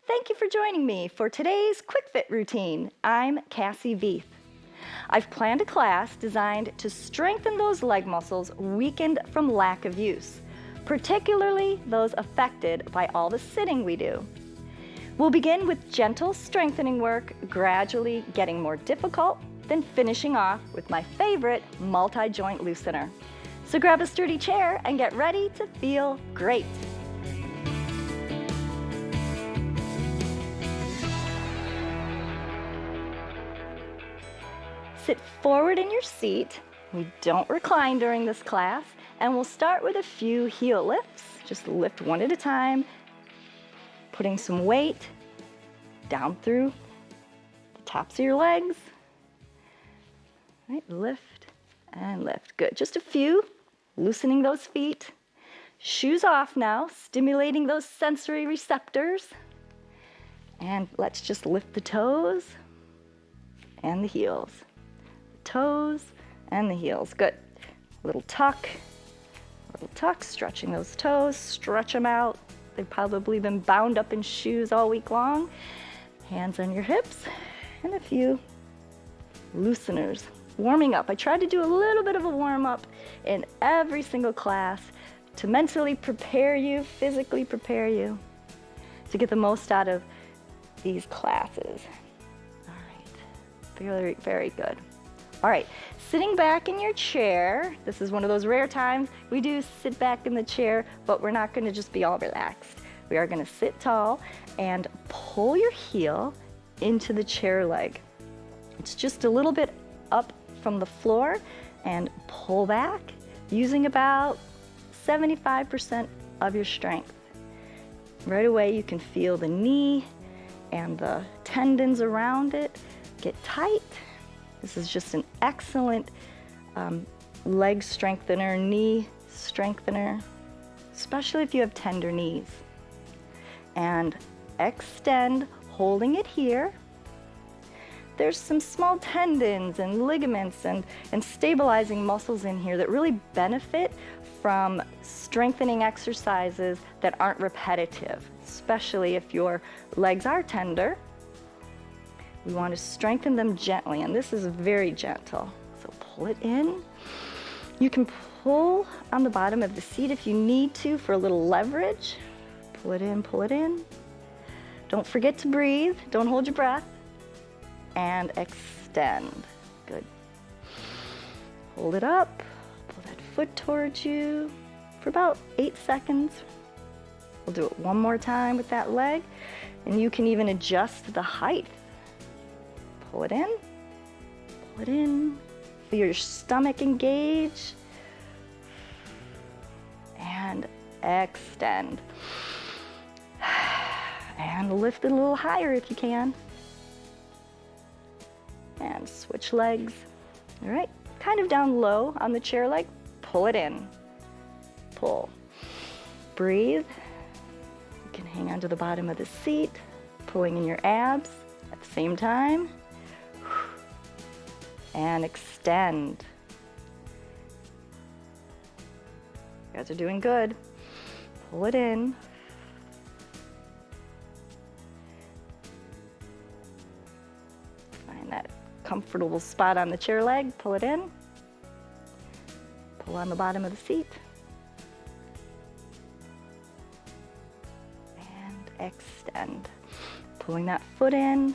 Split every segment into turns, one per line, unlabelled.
Thank you for joining me for today's Quick Fit routine. I'm Cassie Veith. I've planned a class designed to strengthen those leg muscles weakened from lack of use, particularly those affected by all the sitting we do. We'll begin with gentle strengthening work, gradually getting more difficult, then finishing off with my favorite multi-joint loosener. So grab a sturdy chair and get ready to feel great. Sit forward in your seat. We don't recline during this class, and we'll start with a few heel lifts. Just lift one at a time, putting some weight down through the tops of your legs. Right, lift and lift. Good. Just a few, loosening those feet. Shoes off now, stimulating those sensory receptors. And let's just lift the toes and the heels. Toes and the heels. Good. Little tuck, stretching those toes, stretch them out. They've probably been bound up in shoes all week long. Hands on your hips, and a few looseners. Warming up. I try to do a little bit of a warm up in every single class to mentally prepare you, physically prepare you to get the most out of these classes. All right. Very, very good. All right, sitting back in your chair. This is one of those rare times we do sit back in the chair, but we're not going to just be all relaxed. We are going to sit tall and pull your heel into the chair leg. It's just a little bit up from the floor, and pull back using about 75% of your strength. Right away you can feel the knee and the tendons around it get tight. This is just an excellent leg strengthener, knee strengthener, especially if you have tender knees. And extend, holding it here. There's some small tendons and ligaments and stabilizing muscles in here that really benefit from strengthening exercises that aren't repetitive, especially if your legs are tender. We want to strengthen them gently, and this is very gentle. So pull it in. You can pull on the bottom of the seat if you need to for a little leverage. Pull it in, pull it in. Don't forget to breathe. Don't hold your breath. And extend. Good. Hold it up. Pull that foot towards you for about 8 seconds. We'll do it one more time with that leg, and you can even adjust the height. Pull it in, pull it in, feel your stomach engage, and extend. And lift it a little higher if you can. And switch legs. All right, kind of down low on the chair leg, pull it in, pull. Breathe. You can hang onto the bottom of the seat, pulling in your abs at the same time. And extend. You guys are doing good. Pull it in. Find that comfortable spot on the chair leg. Pull it in. Pull on the bottom of the seat. And extend. Pulling that foot in.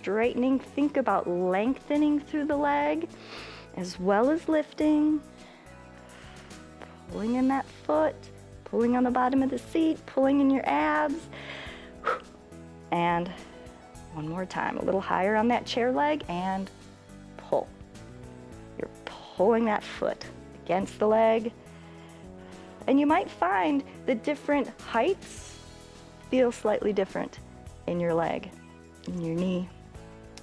Straightening, think about lengthening through the leg as well as lifting. Pulling in that foot, pulling on the bottom of the seat, pulling in your abs. And one more time, a little higher on that chair leg, and pull. You're pulling that foot against the leg. And you might find that different heights feel slightly different in your leg, in your knee,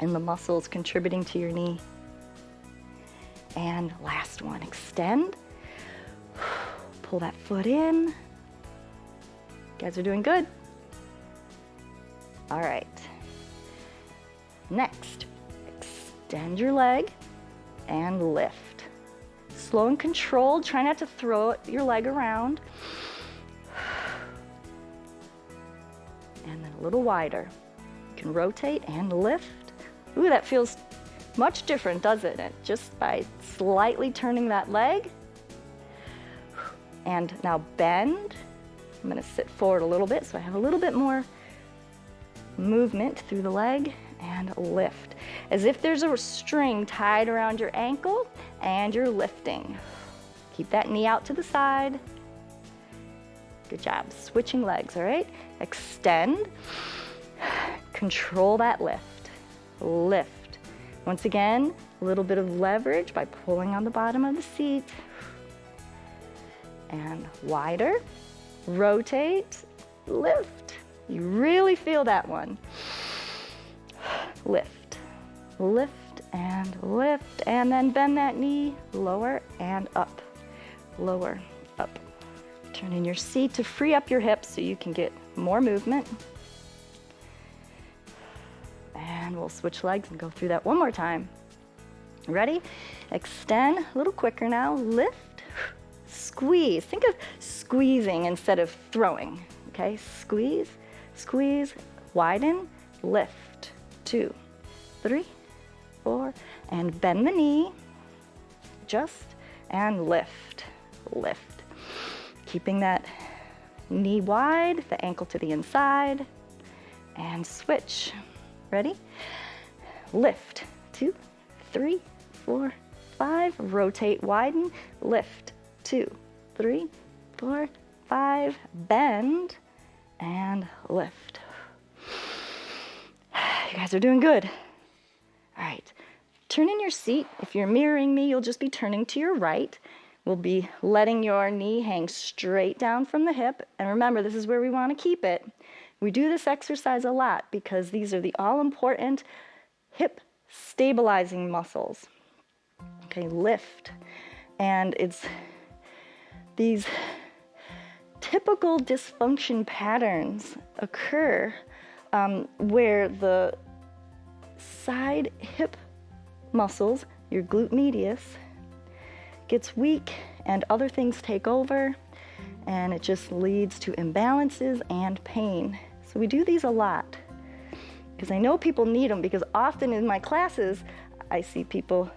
and the muscles contributing to your knee. And last one, extend. Pull that foot in. You guys are doing good. All right. Next, extend your leg and lift. Slow and controlled. Try not to throw your leg around. then a little wider. You can rotate and lift. Ooh, that feels much different, doesn't it? Just by slightly turning that leg. And now bend. I'm gonna sit forward a little bit so I have a little bit more movement through the leg, and lift. As if there's a string tied around your ankle and you're lifting. Keep that knee out to the side. Good job. Switching legs, all right? Extend. Control that lift. Lift. Once again, a little bit of leverage by pulling on the bottom of the seat. And wider. Rotate. Lift. You really feel that one. Lift, lift, and then bend that knee, lower and up, lower, up. Turn in your seat to free up your hips so you can get more movement. And we'll switch legs and go through that one more time. Ready? Extend, a little quicker now, lift, squeeze. Think of squeezing instead of throwing, okay? Squeeze, squeeze, widen, lift. 2, 3, 4, and bend the knee, just, and lift, lift. Keeping that knee wide, the ankle to the inside, and switch. Ready? Lift, 2, 3, 4, 5, rotate, widen, lift, 2, 3, 4, 5, bend, and lift. You guys are doing good. All right, turn in your seat. If you're mirroring me, you'll just be turning to your right. We'll be letting your knee hang straight down from the hip. And remember, this is where we want to keep it. We do this exercise a lot because these are the all-important hip stabilizing muscles. Okay, lift. And it's these typical dysfunction patterns occur where the side hip muscles, your glute medius, gets weak and other things take over, and it just leads to imbalances and pain. So we do these a lot because I know people need them, because often in my classes I see people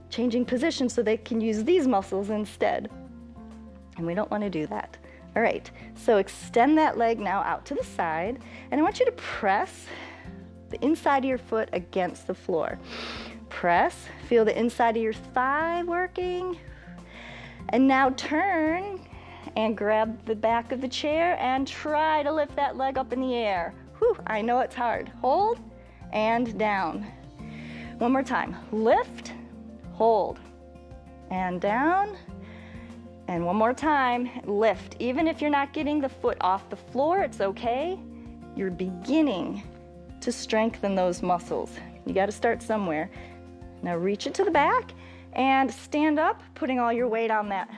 changing positions so they can use these muscles instead, and we don't want to do that. All right, so extend that leg now out to the side, and I want you to press the inside of your foot against the floor. Press, feel the inside of your thigh working, and now turn and grab the back of the chair and try to lift that leg up in the air. Whew, I know it's hard. Hold and down. One more time. Lift, hold, and down. And one more time, lift. Even if you're not getting the foot off the floor, it's okay. You're beginning to strengthen those muscles. You got to start somewhere. Now reach it to the back and stand up, putting all your weight on that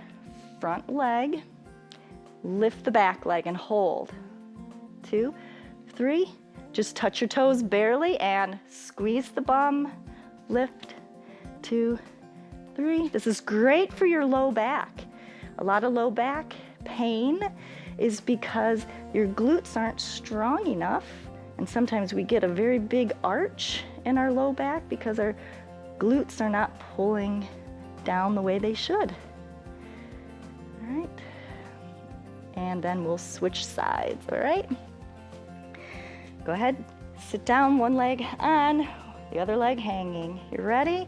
front leg. Lift the back leg and hold. 2, 3, just touch your toes barely and squeeze the bum. Lift, 2, 3. This is great for your low back. A lot of low back pain is because your glutes aren't strong enough, and sometimes we get a very big arch in our low back because our glutes are not pulling down the way they should. All right, and then we'll switch sides, all right? Go ahead, sit down, one leg on, the other leg hanging. You ready?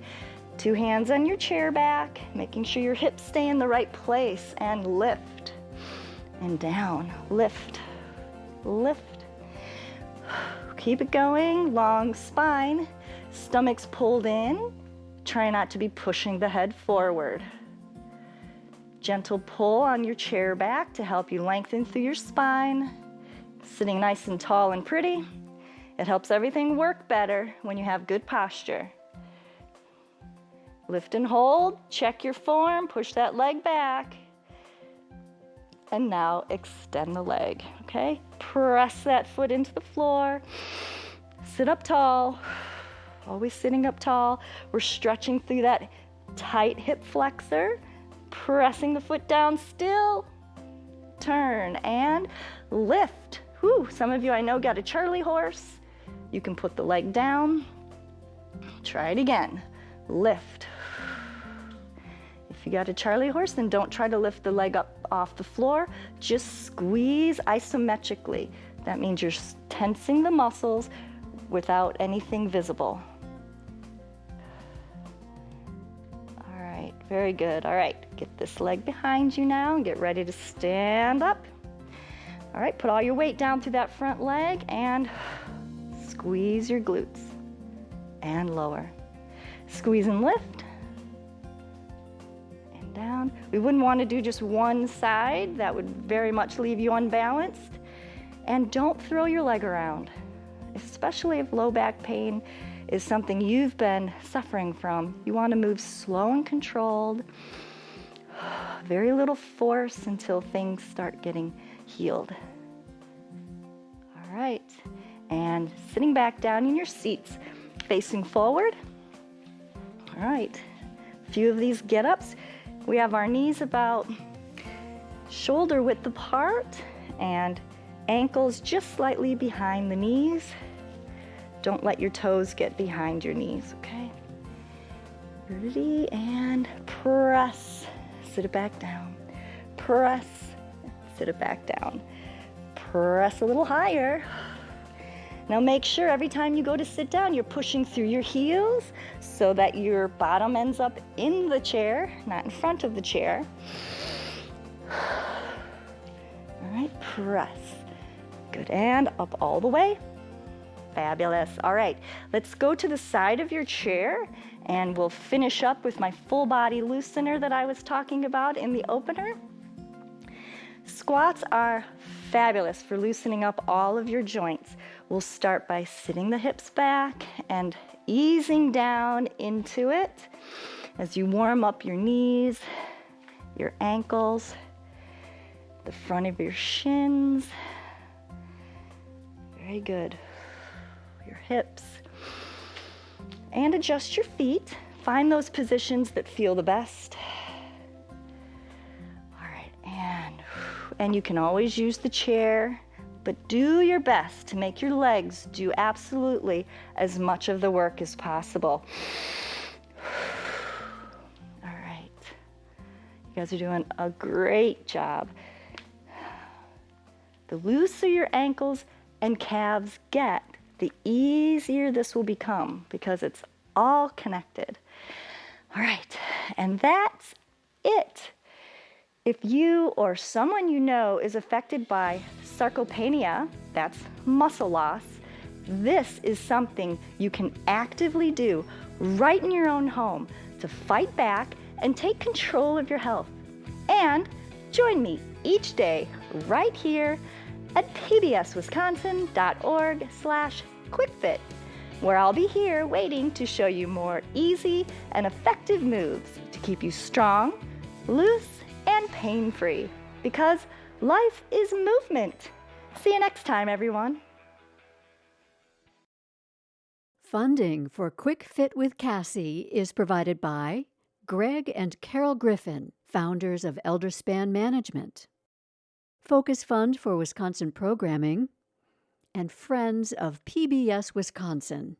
2 hands on your chair back, making sure your hips stay in the right place, and lift and down, lift, lift. Keep it going, long spine, stomach's pulled in. Try not to be pushing the head forward. Gentle pull on your chair back to help you lengthen through your spine. Sitting nice and tall and pretty. It helps everything work better when you have good posture. Lift and hold, check your form, push that leg back. And now extend the leg, okay? Press that foot into the floor. Sit up tall, always sitting up tall. We're stretching through that tight hip flexor, pressing the foot down still. Turn and lift. Whew, some of you I know got a Charlie horse. You can put the leg down. Try it again. Lift. If you got a Charlie horse, then don't try to lift the leg up off the floor. Just squeeze isometrically. That means you're tensing the muscles without anything visible. All right, very good. All right, get this leg behind you now and get ready to stand up. All right, put all your weight down through that front leg and squeeze your glutes and lower. Squeeze and lift and down. We wouldn't want to do just one side. That would very much leave you unbalanced. And don't throw your leg around, especially if low back pain is something you've been suffering from. You want to move slow and controlled, very little force until things start getting healed. All right, and sitting back down in your seats, facing forward. All right, a few of these get-ups. We have our knees about shoulder width apart and ankles just slightly behind the knees. Don't let your toes get behind your knees, okay? Ready, and press. Sit it back down. Press, sit it back down. Press a little higher. Now make sure every time you go to sit down, you're pushing through your heels so that your bottom ends up in the chair, not in front of the chair. All right, press. Good, and up all the way. Fabulous. All right, let's go to the side of your chair and we'll finish up with my full body loosener that I was talking about in the opener. Squats are fabulous for loosening up all of your joints. We'll start by sitting the hips back and easing down into it as you warm up your knees, your ankles, the front of your shins. Very good. Your hips. And adjust your feet. Find those positions that feel the best. All right, and you can always use the chair, but do your best to make your legs do absolutely as much of the work as possible. All right. You guys are doing a great job. The looser your ankles and calves get, the easier this will become because it's all connected. All right, and that's it. If you or someone you know is affected by sarcopenia, that's muscle loss, this is something you can actively do right in your own home to fight back and take control of your health. And join me each day right here at pbswisconsin.org/QuickFit, where I'll be here waiting to show you more easy and effective moves to keep you strong, loose, and pain-free, because life is movement. See you next time, everyone.
Funding for Quick Fit with Cassie is provided by Greg and Carol Griffin, founders of Elderspan Management, Focus Fund for Wisconsin Programming, and Friends of PBS Wisconsin.